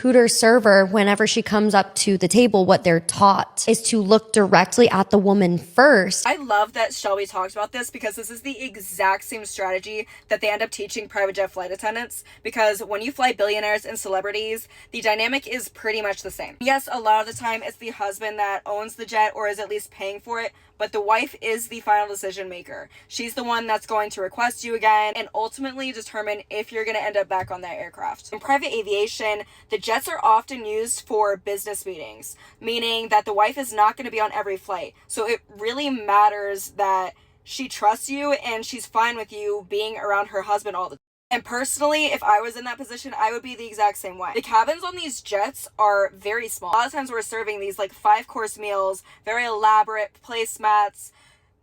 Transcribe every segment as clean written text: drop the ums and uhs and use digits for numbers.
recruiter server, whenever she comes up to the table, what they're taught is to look directly at the woman first. I love that Shelby talks about this because this is the exact same strategy that they end up teaching private jet flight attendants, because when you fly billionaires and celebrities, the dynamic is pretty much the same. Yes, a lot of the time it's the husband that owns the jet or is at least paying for it, but the wife is the final decision maker. She's the one that's going to request you again and ultimately determine if you're going to end up back on that aircraft. In private aviation, the jets are often used for business meetings, meaning that the wife is not going to be on every flight. So it really matters that she trusts you and she's fine with you being around her husband all the time. And personally, if I was in that position, I would be the exact same way. The cabins on these jets are very small. A lot of times we're serving these like 5-course meals, very elaborate placemats,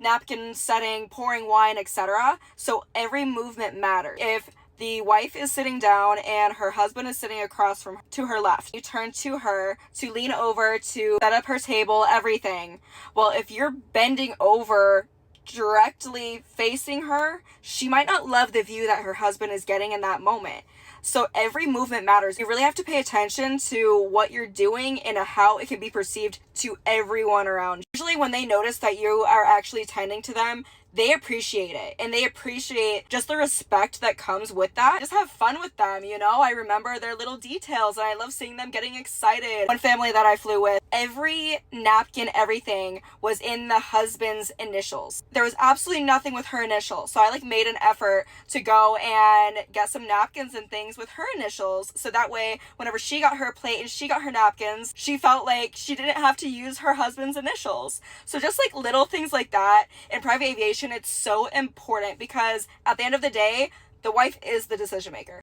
napkin setting, pouring wine, etc. So every movement matters. If the wife is sitting down and her husband is sitting across from to her left, you turn to her to lean over to set up her table, everything. Well, if you're bending over directly facing her, she might not love the view that her husband is getting in that moment. So every movement matters. You really have to pay attention to what you're doing and how it can be perceived to everyone around. Usually when they notice that you are actually tending to them, they appreciate it, and they appreciate just the respect that comes with that. Just have fun with them, you know? I remember their little details, and I love seeing them getting excited. One family that I flew with, every napkin, everything was in the husband's initials. There was absolutely nothing with her initials, so I made an effort to go and get some napkins and things with her initials, so that way whenever she got her plate and she got her napkins, she felt like she didn't have to use her husband's initials. So just little things like that in private aviation, it's so important because at the end of the day, the wife is the decision maker.